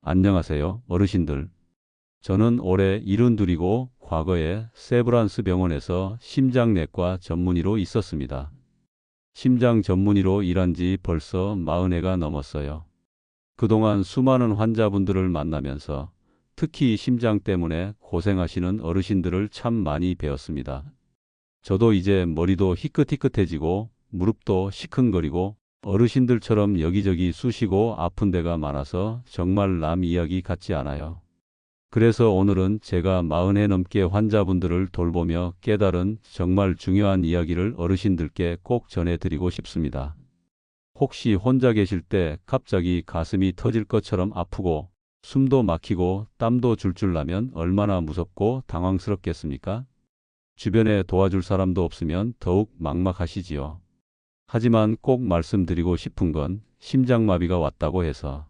안녕하세요, 어르신들. 저는 올해 72이고 과거에 세브란스 병원에서 심장내과 전문의로 있었습니다. 심장 전문의로 일한 지 벌써 40해가 넘었어요. 그동안 수많은 환자분들을 만나면서 특히 심장 때문에 고생하시는 어르신들을 참 많이 배웠습니다. 저도 이제 머리도 희끗희끗해지고 무릎도 시큰거리고 어르신들처럼 여기저기 쑤시고 아픈 데가 많아서 정말 남 이야기 같지 않아요. 그래서 오늘은 제가 40해 넘게 환자분들을 돌보며 깨달은 정말 중요한 이야기를 어르신들께 꼭 전해드리고 싶습니다. 혹시 혼자 계실 때 갑자기 가슴이 터질 것처럼 아프고 숨도 막히고 땀도 줄줄 나면 얼마나 무섭고 당황스럽겠습니까? 주변에 도와줄 사람도 없으면 더욱 막막하시지요. 하지만 꼭 말씀드리고 싶은 건 심장마비가 왔다고 해서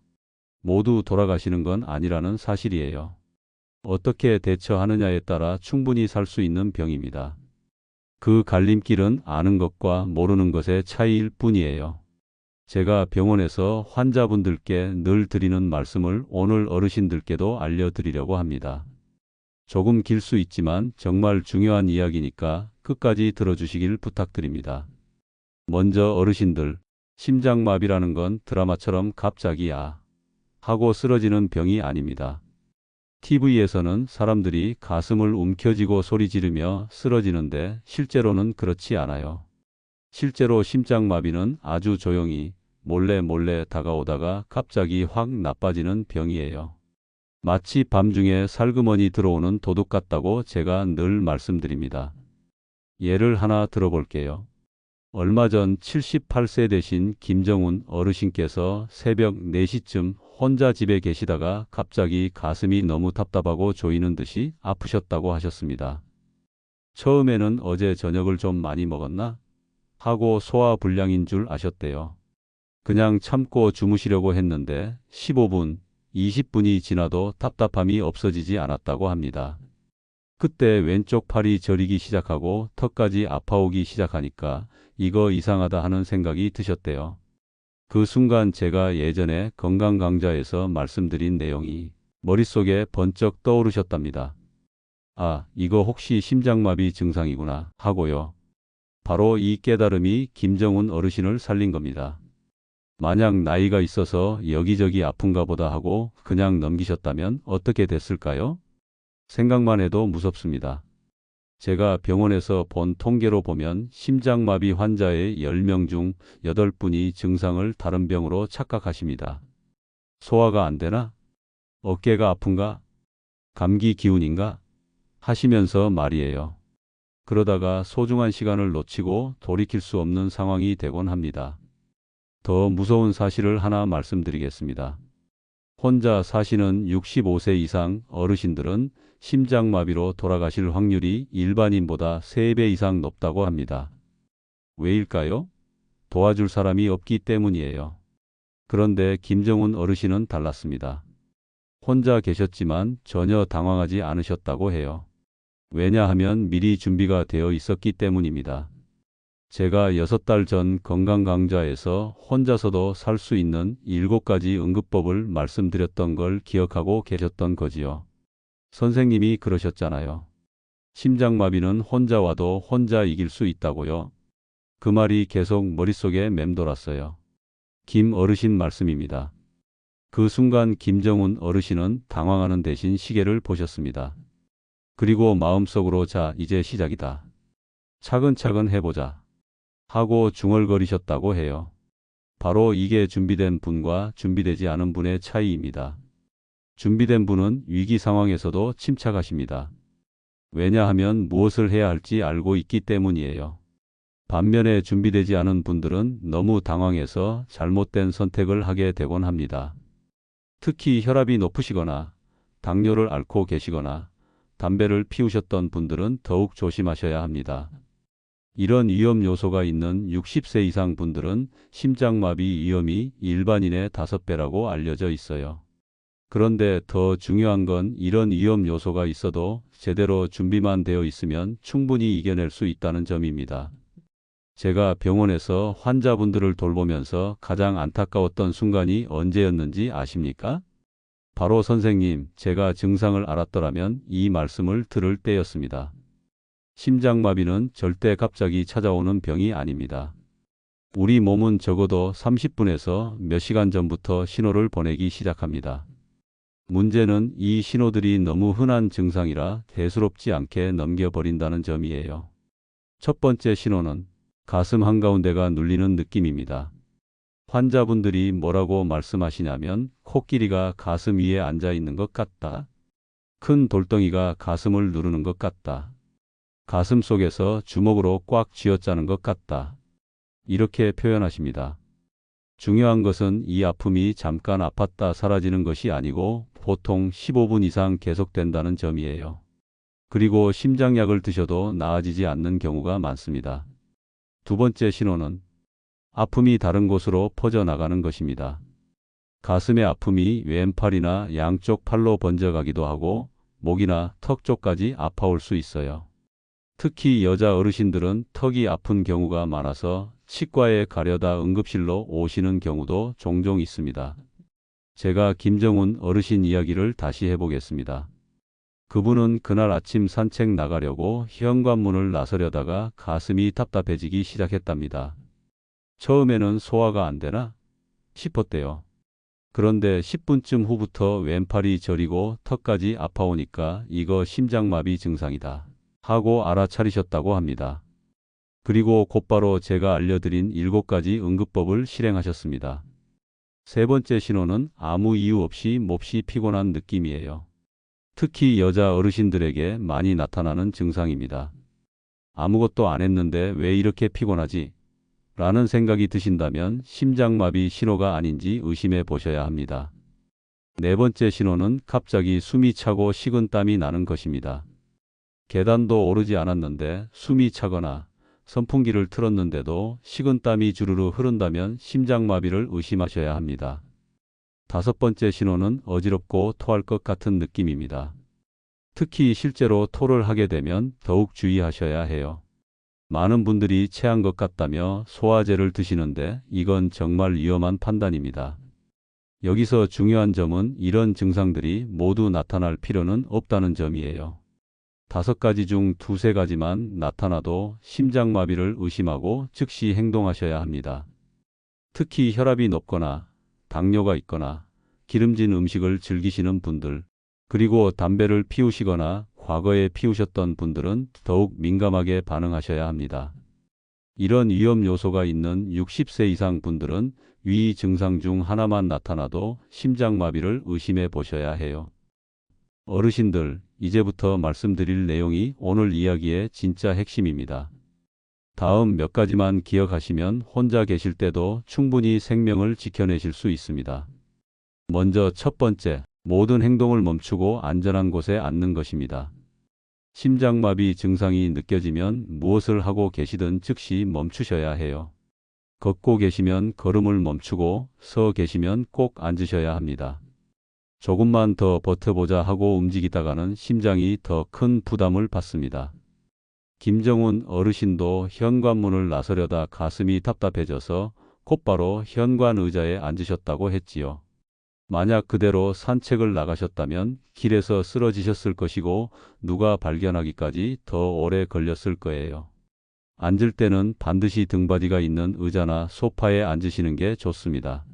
모두 돌아가시는 건 아니라는 사실이에요. 어떻게 대처하느냐에 따라 충분히 살 수 있는 병입니다. 그 갈림길은 아는 것과 모르는 것의 차이일 뿐이에요. 제가 병원에서 환자분들께 늘 드리는 말씀을 오늘 어르신들께도 알려드리려고 합니다. 조금 길 수 있지만 정말 중요한 이야기니까 끝까지 들어주시길 부탁드립니다. 먼저 어르신들, 심장마비라는 건 드라마처럼 갑자기 하고 쓰러지는 병이 아닙니다. TV에서는 사람들이 가슴을 움켜쥐고 소리 지르며 쓰러지는데 실제로는 그렇지 않아요. 실제로 심장마비는 아주 조용히 몰래 몰래 다가오다가 갑자기 확 나빠지는 병이에요. 마치 밤중에 살그머니 들어오는 도둑 같다고 제가 늘 말씀드립니다. 예를 하나 들어볼게요. 얼마 전 78세 되신 김정훈 어르신께서 새벽 4시쯤 혼자 집에 계시다가 갑자기 가슴이 너무 답답하고 조이는 듯이 아프셨다고 하셨습니다. 처음에는 어제 저녁을 좀 많이 먹었나? 하고 소화불량인 줄 아셨대요. 그냥 참고 주무시려고 했는데 15분, 20분이 지나도 답답함이 없어지지 않았다고 합니다. 그때 왼쪽 팔이 저리기 시작하고 턱까지 아파오기 시작하니까 이거 이상하다 하는 생각이 드셨대요. 그 순간 제가 예전에 건강강좌에서 말씀드린 내용이 머릿속에 번쩍 떠오르셨답니다. 아, 이거 혹시 심장마비 증상이구나 하고요. 바로 이 깨달음이 김정훈 어르신을 살린 겁니다. 만약 나이가 있어서 여기저기 아픈가 보다 하고 그냥 넘기셨다면 어떻게 됐을까요? 생각만 해도 무섭습니다. 제가 병원에서 본 통계로 보면 심장마비 환자의 10명 중 8분이 증상을 다른 병으로 착각하십니다. 소화가 안 되나? 어깨가 아픈가? 감기 기운인가? 하시면서 말이에요. 그러다가 소중한 시간을 놓치고 돌이킬 수 없는 상황이 되곤 합니다. 더 무서운 사실을 하나 말씀드리겠습니다. 혼자 사시는 65세 이상 어르신들은 심장마비로 돌아가실 확률이 일반인보다 3배 이상 높다고 합니다. 왜일까요? 도와줄 사람이 없기 때문이에요. 그런데 김정훈 어르신은 달랐습니다. 혼자 계셨지만 전혀 당황하지 않으셨다고 해요. 왜냐하면 미리 준비가 되어 있었기 때문입니다. 제가 6달 전 건강강좌에서 혼자서도 살 수 있는 7가지 응급법을 말씀드렸던 걸 기억하고 계셨던 거지요. 선생님이 그러셨잖아요. 심장마비는 혼자 와도 혼자 이길 수 있다고요. 그 말이 계속 머릿속에 맴돌았어요. 김 어르신 말씀입니다. 그 순간 김정훈 어르신은 당황하는 대신 시계를 보셨습니다. 그리고 마음속으로 자, 이제 시작이다. 차근차근 해보자. 하고 중얼거리셨다고 해요. 바로 이게 준비된 분과 준비되지 않은 분의 차이입니다. 준비된 분은 위기 상황에서도 침착하십니다. 왜냐하면 무엇을 해야 할지 알고 있기 때문이에요. 반면에 준비되지 않은 분들은 너무 당황해서 잘못된 선택을 하게 되곤 합니다. 특히 혈압이 높으시거나 당뇨를 앓고 계시거나 담배를 피우셨던 분들은 더욱 조심하셔야 합니다. 이런 위험 요소가 있는 60세 이상 분들은 심장마비 위험이 일반인의 5배라고 알려져 있어요. 그런데 더 중요한 건 이런 위험 요소가 있어도 제대로 준비만 되어 있으면 충분히 이겨낼 수 있다는 점입니다. 제가 병원에서 환자분들을 돌보면서 가장 안타까웠던 순간이 언제였는지 아십니까? 바로 선생님, 제가 증상을 알았더라면 이 말씀을 들을 때였습니다. 심장마비는 절대 갑자기 찾아오는 병이 아닙니다. 우리 몸은 적어도 30분에서 몇 시간 전부터 신호를 보내기 시작합니다. 문제는 이 신호들이 너무 흔한 증상이라 대수롭지 않게 넘겨버린다는 점이에요. 첫 번째 신호는 가슴 한가운데가 눌리는 느낌입니다. 환자분들이 뭐라고 말씀하시냐면 코끼리가 가슴 위에 앉아 있는 것 같다. 큰 돌덩이가 가슴을 누르는 것 같다. 가슴 속에서 주먹으로 꽉 쥐어짜는 것 같다. 이렇게 표현하십니다. 중요한 것은 이 아픔이 잠깐 아팠다 사라지는 것이 아니고 보통 15분 이상 계속된다는 점이에요. 그리고 심장약을 드셔도 나아지지 않는 경우가 많습니다. 두 번째 신호는 아픔이 다른 곳으로 퍼져나가는 것입니다. 가슴의 아픔이 왼팔이나 양쪽 팔로 번져가기도 하고 목이나 턱 쪽까지 아파올 수 있어요. 특히 여자 어르신들은 턱이 아픈 경우가 많아서 치과에 가려다 응급실로 오시는 경우도 종종 있습니다. 제가 김정훈 어르신 이야기를 다시 해보겠습니다. 그분은 그날 아침 산책 나가려고 현관문을 나서려다가 가슴이 답답해지기 시작했답니다. 처음에는 소화가 안 되나 싶었대요. 그런데 10분쯤 후부터 왼팔이 저리고 턱까지 아파오니까 이거 심장마비 증상이다 하고 알아차리셨다고 합니다. 그리고 곧바로 제가 알려드린 7가지 응급법을 실행하셨습니다. 세 번째 신호는 아무 이유 없이 몹시 피곤한 느낌이에요. 특히 여자 어르신들에게 많이 나타나는 증상입니다. 아무것도 안 했는데 왜 이렇게 피곤하지? 라는 생각이 드신다면 심장마비 신호가 아닌지 의심해 보셔야 합니다. 네 번째 신호는 갑자기 숨이 차고 식은땀이 나는 것입니다. 계단도 오르지 않았는데 숨이 차거나 선풍기를 틀었는데도 식은땀이 주르르 흐른다면 심장마비를 의심하셔야 합니다. 다섯 번째 신호는 어지럽고 토할 것 같은 느낌입니다. 특히 실제로 토를 하게 되면 더욱 주의하셔야 해요. 많은 분들이 체한 것 같다며 소화제를 드시는데 이건 정말 위험한 판단입니다. 여기서 중요한 점은 이런 증상들이 모두 나타날 필요는 없다는 점이에요. 5가지 중 2~3가지만 나타나도 심장마비를 의심하고 즉시 행동하셔야 합니다. 특히 혈압이 높거나 당뇨가 있거나 기름진 음식을 즐기시는 분들, 그리고 담배를 피우시거나 과거에 피우셨던 분들은 더욱 민감하게 반응하셔야 합니다. 이런 위험 요소가 있는 60세 이상 분들은 위 증상 중 하나만 나타나도 심장마비를 의심해 보셔야 해요. 어르신들, 이제부터 말씀드릴 내용이 오늘 이야기의 진짜 핵심입니다. 다음 몇 가지만 기억하시면 혼자 계실 때도 충분히 생명을 지켜내실 수 있습니다. 먼저 첫 번째, 모든 행동을 멈추고 안전한 곳에 앉는 것입니다. 심장마비 증상이 느껴지면 무엇을 하고 계시든 즉시 멈추셔야 해요. 걷고 계시면 걸음을 멈추고 서 계시면 꼭 앉으셔야 합니다. 조금만 더 버텨보자 하고 움직이다가는 심장이 더 큰 부담을 받습니다. 김정훈 어르신도 현관문을 나서려다 가슴이 답답해져서 곧바로 현관 의자에 앉으셨다고 했지요. 만약 그대로 산책을 나가셨다면 길에서 쓰러지셨을 것이고 누가 발견하기까지 더 오래 걸렸을 거예요. 앉을 때는 반드시 등받이가 있는 의자나 소파에 앉으시는 게 좋습니다.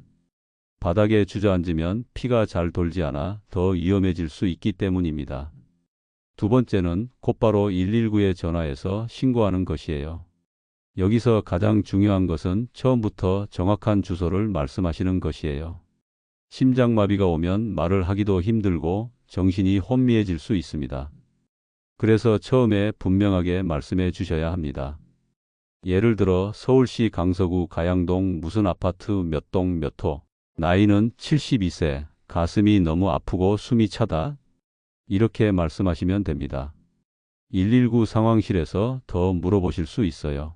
바닥에 주저앉으면 피가 잘 돌지 않아 더 위험해질 수 있기 때문입니다. 두 번째는 곧바로 119에 전화해서 신고하는 것이에요. 여기서 가장 중요한 것은 처음부터 정확한 주소를 말씀하시는 것이에요. 심장마비가 오면 말을 하기도 힘들고 정신이 혼미해질 수 있습니다. 그래서 처음에 분명하게 말씀해 주셔야 합니다. 예를 들어 서울시 강서구 가양동 무슨 아파트 몇 동 몇 호, 나이는 72세, 가슴이 너무 아프고 숨이 차다. 이렇게 말씀하시면 됩니다. 119 상황실에서 더 물어보실 수 있어요.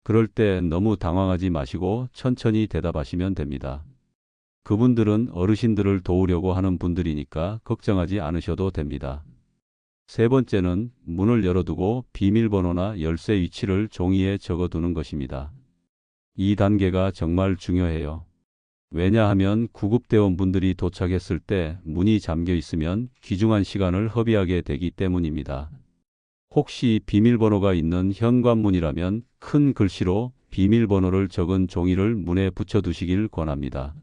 그럴 때 너무 당황하지 마시고 천천히 대답하시면 됩니다. 그분들은 어르신들을 도우려고 하는 분들이니까 걱정하지 않으셔도 됩니다. 세 번째는 문을 열어두고 비밀번호나 열쇠 위치를 종이에 적어두는 것입니다. 이 단계가 정말 중요해요. 왜냐하면 구급대원분들이 도착했을 때 문이 잠겨 있으면 귀중한 시간을 허비하게 되기 때문입니다. 혹시 비밀번호가 있는 현관문이라면 큰 글씨로 비밀번호를 적은 종이를 문에 붙여두시길 권합니다.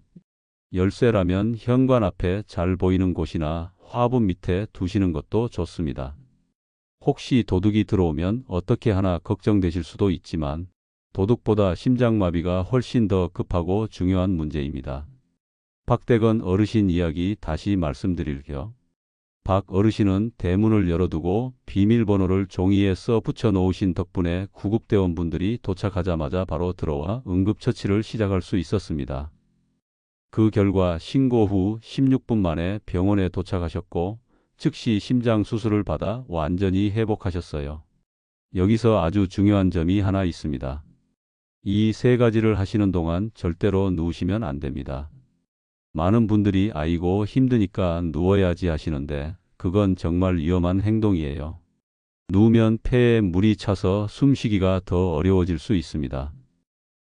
열쇠라면 현관 앞에 잘 보이는 곳이나 화분 밑에 두시는 것도 좋습니다. 혹시 도둑이 들어오면 어떻게 하나 걱정되실 수도 있지만 도둑보다 심장마비가 훨씬 더 급하고 중요한 문제입니다. 박대건 어르신 이야기 다시 말씀드릴게요. 박 어르신은 대문을 열어두고 비밀번호를 종이에 써 붙여 놓으신 덕분에 구급대원분들이 도착하자마자 바로 들어와 응급처치를 시작할 수 있었습니다. 그 결과 신고 후 16분 만에 병원에 도착하셨고 즉시 심장 수술을 받아 완전히 회복하셨어요. 여기서 아주 중요한 점이 하나 있습니다. 이 세 가지를 하시는 동안 절대로 누우시면 안 됩니다. 많은 분들이 아이고 힘드니까 누워야지 하시는데 그건 정말 위험한 행동이에요. 누우면 폐에 물이 차서 숨쉬기가 더 어려워질 수 있습니다.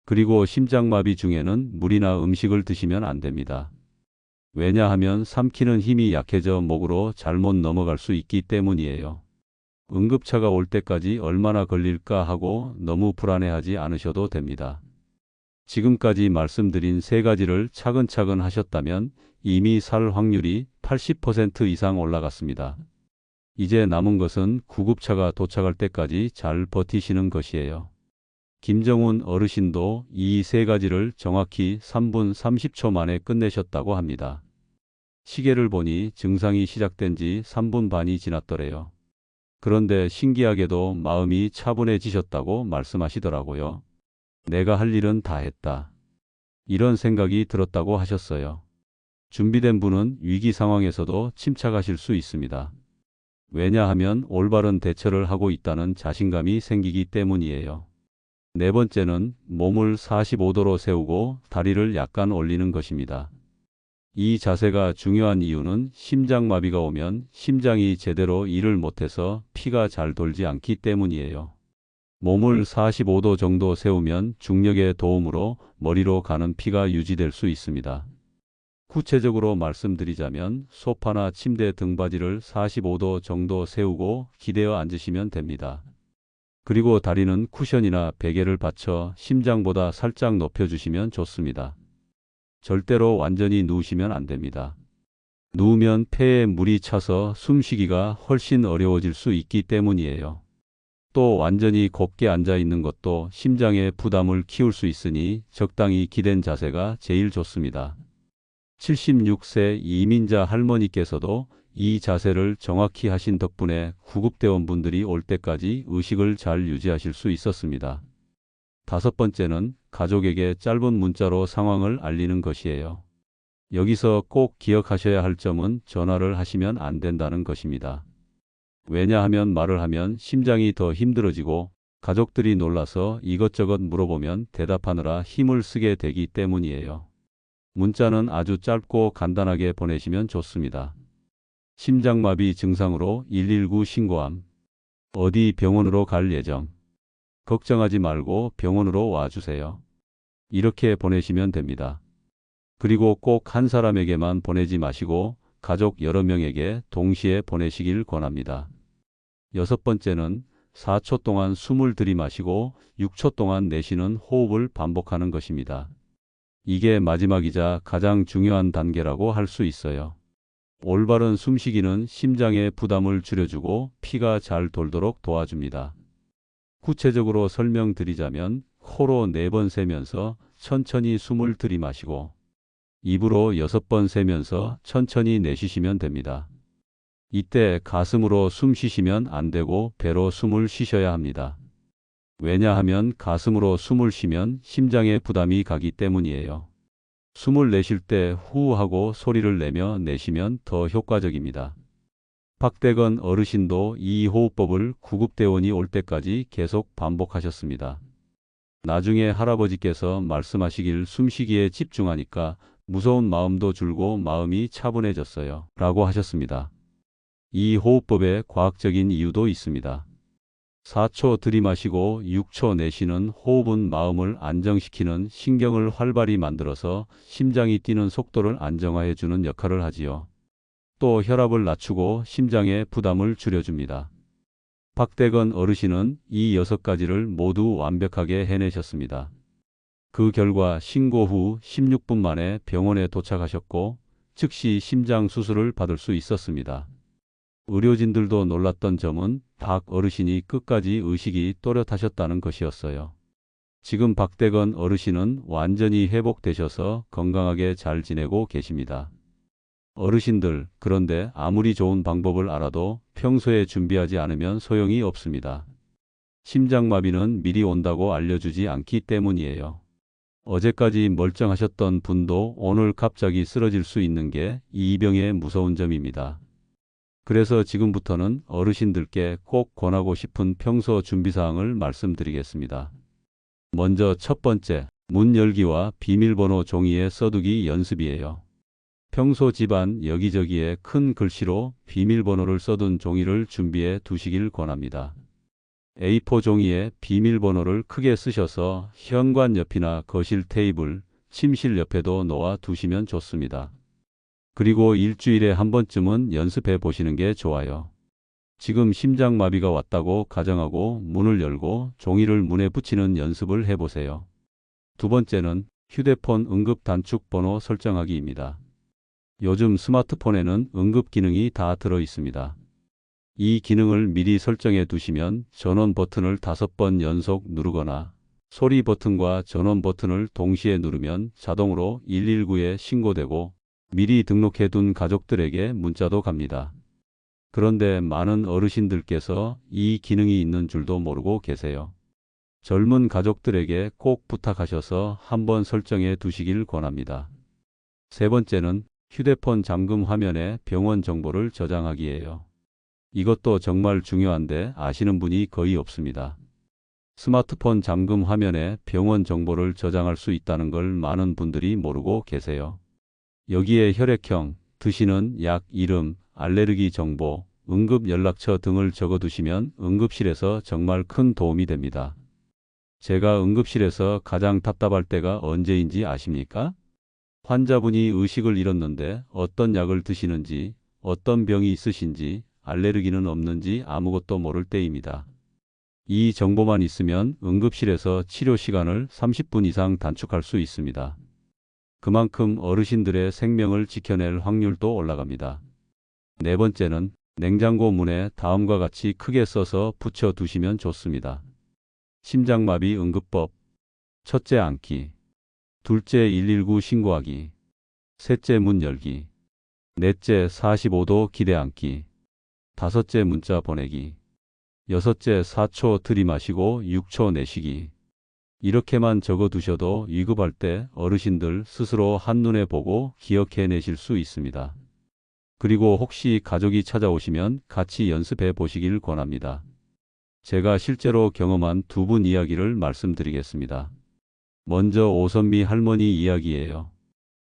그리고 심장마비 중에는 물이나 음식을 드시면 안 됩니다. 왜냐하면 삼키는 힘이 약해져 목으로 잘못 넘어갈 수 있기 때문이에요. 응급차가 올 때까지 얼마나 걸릴까 하고 너무 불안해하지 않으셔도 됩니다. 지금까지 말씀드린 세 가지를 차근차근 하셨다면 이미 살 확률이 80% 이상 올라갔습니다. 이제 남은 것은 구급차가 도착할 때까지 잘 버티시는 것이에요. 김정훈 어르신도 이 세 가지를 정확히 3분 30초 만에 끝내셨다고 합니다. 시계를 보니 증상이 시작된 지 3분 반이 지났더래요. 그런데 신기하게도 마음이 차분해지셨다고 말씀하시더라고요. 내가 할 일은 다 했다. 이런 생각이 들었다고 하셨어요. 준비된 분은 위기 상황에서도 침착하실 수 있습니다. 왜냐하면 올바른 대처를 하고 있다는 자신감이 생기기 때문이에요. 네 번째는 몸을 45도로 세우고 다리를 약간 올리는 것입니다. 이 자세가 중요한 이유는 심장마비가 오면 심장이 제대로 일을 못해서 피가 잘 돌지 않기 때문이에요. 몸을 45도 정도 세우면 중력의 도움으로 머리로 가는 피가 유지될 수 있습니다. 구체적으로 말씀드리자면 소파나 침대 등받이를 45도 정도 세우고 기대어 앉으시면 됩니다. 그리고 다리는 쿠션이나 베개를 받쳐 심장보다 살짝 높여주시면 좋습니다. 절대로 완전히 누우시면 안 됩니다. 누우면 폐에 물이 차서 숨쉬기가 훨씬 어려워질 수 있기 때문이에요. 또 완전히 곱게 앉아 있는 것도 심장에 부담을 키울 수 있으니 적당히 기댄 자세가 제일 좋습니다. 76세 이민자 할머니께서도 이 자세를 정확히 하신 덕분에 구급대원분들이 올 때까지 의식을 잘 유지하실 수 있었습니다. 다섯 번째는 가족에게 짧은 문자로 상황을 알리는 것이에요. 여기서 꼭 기억하셔야 할 점은 전화를 하시면 안 된다는 것입니다. 왜냐하면 말을 하면 심장이 더 힘들어지고 가족들이 놀라서 이것저것 물어보면 대답하느라 힘을 쓰게 되기 때문이에요. 문자는 아주 짧고 간단하게 보내시면 좋습니다. 심장마비 증상으로 119 신고함. 어디 병원으로 갈 예정. 걱정하지 말고 병원으로 와주세요. 이렇게 보내시면 됩니다. 그리고 꼭 한 사람에게만 보내지 마시고 가족 여러 명에게 동시에 보내시길 권합니다. 여섯 번째는 4초 동안 숨을 들이마시고 6초 동안 내쉬는 호흡을 반복하는 것입니다. 이게 마지막이자 가장 중요한 단계라고 할 수 있어요. 올바른 숨쉬기는 심장의 부담을 줄여주고 피가 잘 돌도록 도와줍니다. 구체적으로 설명드리자면 코로 4번 세면서 천천히 숨을 들이마시고 입으로 6번 세면서 천천히 내쉬시면 됩니다. 이때 가슴으로 숨 쉬시면 안 되고 배로 숨을 쉬셔야 합니다. 왜냐하면 가슴으로 숨을 쉬면 심장에 부담이 가기 때문이에요. 숨을 내쉴 때 후 하고 소리를 내며 내쉬면 더 효과적입니다. 박대건 어르신도 이 호흡법을 구급대원이 올 때까지 계속 반복하셨습니다. 나중에 할아버지께서 말씀하시길 숨쉬기에 집중하니까 무서운 마음도 줄고 마음이 차분해졌어요. 라고 하셨습니다. 이 호흡법에 과학적인 이유도 있습니다. 4초 들이마시고 6초 내쉬는 호흡은 마음을 안정시키는 신경을 활발히 만들어서 심장이 뛰는 속도를 안정화해 주는 역할을 하지요. 또 혈압을 낮추고 심장의 부담을 줄여줍니다. 박대건 어르신은 이 6가지를 모두 완벽하게 해내셨습니다. 그 결과 신고 후 16분 만에 병원에 도착하셨고 즉시 심장 수술을 받을 수 있었습니다. 의료진들도 놀랐던 점은 박 어르신이 끝까지 의식이 또렷하셨다는 것이었어요. 지금 박대건 어르신은 완전히 회복되셔서 건강하게 잘 지내고 계십니다. 어르신들, 그런데 아무리 좋은 방법을 알아도 평소에 준비하지 않으면 소용이 없습니다. 심장마비는 미리 온다고 알려주지 않기 때문이에요. 어제까지 멀쩡하셨던 분도 오늘 갑자기 쓰러질 수 있는 게 이 병의 무서운 점입니다. 그래서 지금부터는 어르신들께 꼭 권하고 싶은 평소 준비사항을 말씀드리겠습니다. 먼저 첫 번째, 문 열기와 비밀번호 종이에 써두기 연습이에요. 평소 집안 여기저기에 큰 글씨로 비밀번호를 써둔 종이를 준비해 두시길 권합니다. A4 종이에 비밀번호를 크게 쓰셔서 현관 옆이나 거실 테이블, 침실 옆에도 놓아 두시면 좋습니다. 그리고 일주일에 한 번쯤은 연습해 보시는 게 좋아요. 지금 심장마비가 왔다고 가정하고 문을 열고 종이를 문에 붙이는 연습을 해보세요. 두 번째는 휴대폰 응급 단축 번호 설정하기입니다. 요즘 스마트폰에는 응급 기능이 다 들어 있습니다. 이 기능을 미리 설정해 두시면 전원 버튼을 5번 연속 누르거나 소리 버튼과 전원 버튼을 동시에 누르면 자동으로 119에 신고되고 미리 등록해 둔 가족들에게 문자도 갑니다. 그런데 많은 어르신들께서 이 기능이 있는 줄도 모르고 계세요. 젊은 가족들에게 꼭 부탁하셔서 한번 설정해 두시길 권합니다. 세 번째는 휴대폰 잠금 화면에 병원 정보를 저장하기예요. 이것도 정말 중요한데 아시는 분이 거의 없습니다. 스마트폰 잠금 화면에 병원 정보를 저장할 수 있다는 걸 많은 분들이 모르고 계세요. 여기에 혈액형, 드시는 약 이름, 알레르기 정보, 응급 연락처 등을 적어두시면 응급실에서 정말 큰 도움이 됩니다. 제가 응급실에서 가장 답답할 때가 언제인지 아십니까? 환자분이 의식을 잃었는데 어떤 약을 드시는지, 어떤 병이 있으신지, 알레르기는 없는지 아무것도 모를 때입니다. 이 정보만 있으면 응급실에서 치료 시간을 30분 이상 단축할 수 있습니다. 그만큼 어르신들의 생명을 지켜낼 확률도 올라갑니다. 네 번째는 냉장고 문에 다음과 같이 크게 써서 붙여 두시면 좋습니다. 심장마비 응급법. 첫째 안기. 둘째 119 신고하기. 셋째 문 열기. 넷째 45도 기대 앉기. 다섯째 문자 보내기. 여섯째 4초 들이마시고 6초 내쉬기. 이렇게만 적어두셔도 위급할 때 어르신들 스스로 한눈에 보고 기억해내실 수 있습니다. 그리고 혹시 가족이 찾아오시면 같이 연습해 보시길 권합니다. 제가 실제로 경험한 두 분 이야기를 말씀드리겠습니다. 먼저 오선미 할머니 이야기예요.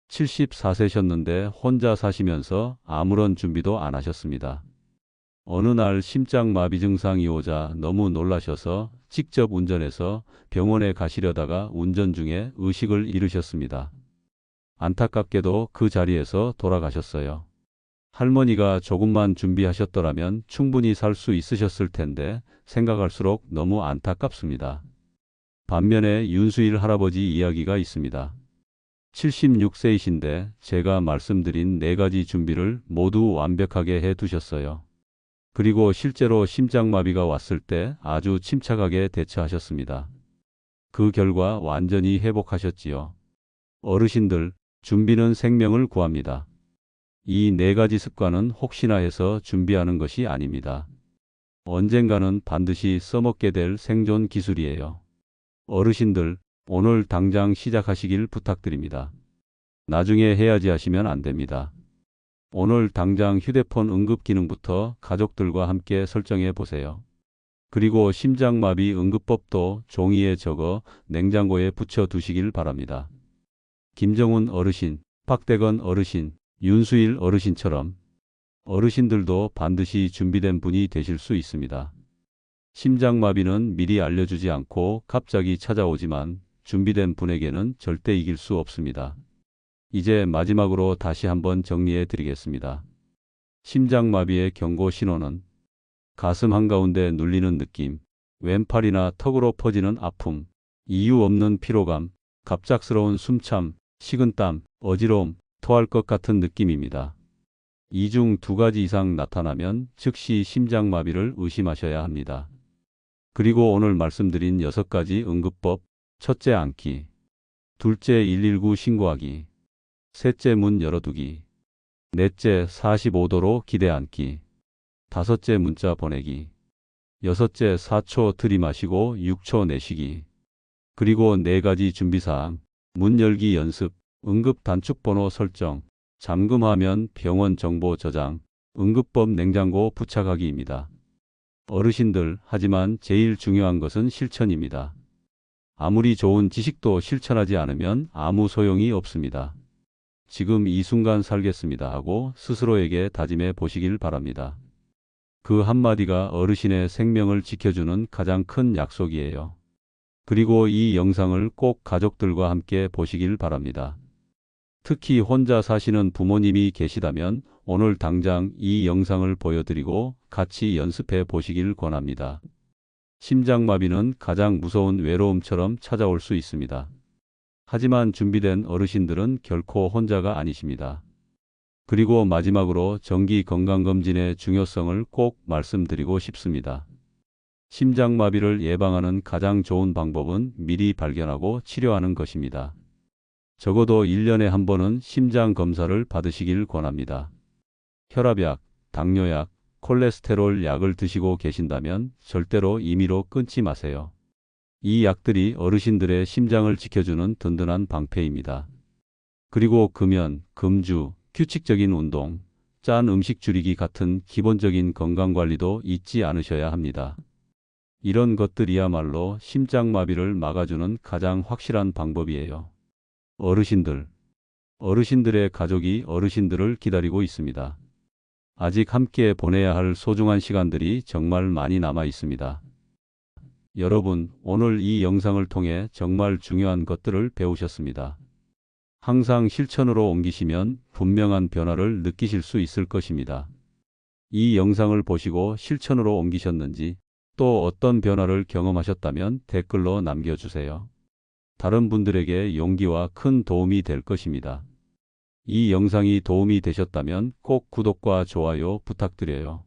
74세셨는데 혼자 사시면서 아무런 준비도 안 하셨습니다. 어느 날 심장마비 증상이 오자 너무 놀라셔서 직접 운전해서 병원에 가시려다가 운전 중에 의식을 잃으셨습니다. 안타깝게도 그 자리에서 돌아가셨어요. 할머니가 조금만 준비하셨더라면 충분히 살 수 있으셨을 텐데 생각할수록 너무 안타깝습니다. 반면에 윤수일 할아버지 이야기가 있습니다. 76세이신데 제가 말씀드린 4가지 준비를 모두 완벽하게 해 두셨어요. 그리고 실제로 심장마비가 왔을 때 아주 침착하게 대처하셨습니다. 그 결과 완전히 회복하셨지요. 어르신들, 준비는 생명을 구합니다. 이 4가지 습관은 혹시나 해서 준비하는 것이 아닙니다. 언젠가는 반드시 써먹게 될 생존 기술이에요. 어르신들, 오늘 당장 시작하시길 부탁드립니다. 나중에 해야지 하시면 안 됩니다. 오늘 당장 휴대폰 응급 기능부터 가족들과 함께 설정해 보세요. 그리고 심장마비 응급법도 종이에 적어 냉장고에 붙여 두시길 바랍니다. 김정훈 어르신, 박대건 어르신, 윤수일 어르신처럼 어르신들도 반드시 준비된 분이 되실 수 있습니다. 심장마비는 미리 알려주지 않고 갑자기 찾아오지만 준비된 분에게는 절대 이길 수 없습니다. 이제 마지막으로 다시 한번 정리해 드리겠습니다. 심장마비의 경고 신호는 가슴 한가운데 눌리는 느낌, 왼팔이나 턱으로 퍼지는 아픔, 이유 없는 피로감, 갑작스러운 숨참, 식은땀, 어지러움, 토할 것 같은 느낌입니다. 이 중 두 가지 이상 나타나면 즉시 심장마비를 의심하셔야 합니다. 그리고 오늘 말씀드린 6가지 응급법: 첫째, 안기; 둘째, 119 신고하기; 셋째, 문 열어두기; 넷째, 45도로 기대 앉기; 다섯째, 문자 보내기; 여섯째, 4초 들이마시고 6초 내쉬기. 그리고 4가지 준비사항: 문 열기 연습, 응급 단축번호 설정, 잠금화면 병원 정보 저장, 응급법 냉장고 부착하기입니다. 어르신들, 하지만 제일 중요한 것은 실천입니다. 아무리 좋은 지식도 실천하지 않으면 아무 소용이 없습니다. 지금 이 순간 살겠습니다 하고 스스로에게 다짐해 보시길 바랍니다. 그 한마디가 어르신의 생명을 지켜주는 가장 큰 약속이에요. 그리고 이 영상을 꼭 가족들과 함께 보시길 바랍니다. 특히 혼자 사시는 부모님이 계시다면 오늘 당장 이 영상을 보여드리고 같이 연습해 보시길 권합니다. 심장마비는 가장 무서운 외로움처럼 찾아올 수 있습니다. 하지만 준비된 어르신들은 결코 혼자가 아니십니다. 그리고 마지막으로 정기 건강검진의 중요성을 꼭 말씀드리고 싶습니다. 심장마비를 예방하는 가장 좋은 방법은 미리 발견하고 치료하는 것입니다. 적어도 1년에 한 번은 심장검사를 받으시길 권합니다. 혈압약, 당뇨약, 콜레스테롤 약을 드시고 계신다면 절대로 임의로 끊지 마세요. 이 약들이 어르신들의 심장을 지켜주는 든든한 방패입니다. 그리고 금연, 금주, 규칙적인 운동, 짠 음식 줄이기 같은 기본적인 건강관리도 잊지 않으셔야 합니다. 이런 것들이야말로 심장마비를 막아주는 가장 확실한 방법이에요. 어르신들의 가족이 어르신들을 기다리고 있습니다. 아직 함께 보내야 할 소중한 시간들이 정말 많이 남아 있습니다. 여러분, 오늘 이 영상을 통해 정말 중요한 것들을 배우셨습니다. 항상 실천으로 옮기시면 분명한 변화를 느끼실 수 있을 것입니다. 이 영상을 보시고 실천으로 옮기셨는지, 또 어떤 변화를 경험하셨다면 댓글로 남겨주세요. 다른 분들에게 용기와 큰 도움이 될 것입니다. 이 영상이 도움이 되셨다면 꼭 구독과 좋아요 부탁드려요.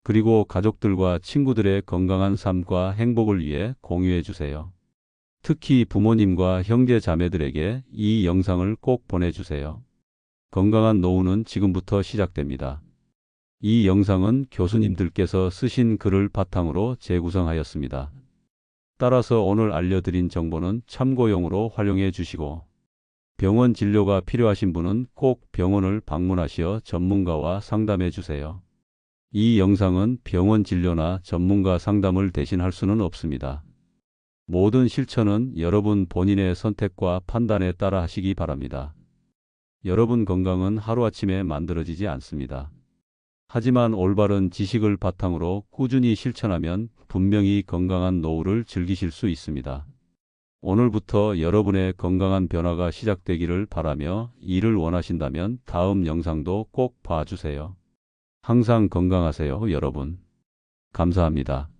그리고 가족들과 친구들의 건강한 삶과 행복을 위해 공유해 주세요. 특히 부모님과 형제 자매들에게 이 영상을 꼭 보내주세요. 건강한 노후는 지금부터 시작됩니다. 이 영상은 교수님들께서 쓰신 글을 바탕으로 재구성하였습니다. 따라서 오늘 알려드린 정보는 참고용으로 활용해 주시고, 병원 진료가 필요하신 분은 꼭 병원을 방문하시어 전문가와 상담해 주세요. 이 영상은 병원 진료나 전문가 상담을 대신할 수는 없습니다. 모든 실천은 여러분 본인의 선택과 판단에 따라 하시기 바랍니다. 여러분 건강은 하루아침에 만들어지지 않습니다. 하지만 올바른 지식을 바탕으로 꾸준히 실천하면 분명히 건강한 노후를 즐기실 수 있습니다. 오늘부터 여러분의 건강한 변화가 시작되기를 바라며 이를 원하신다면 다음 영상도 꼭 봐주세요. 항상 건강하세요, 여러분. 감사합니다.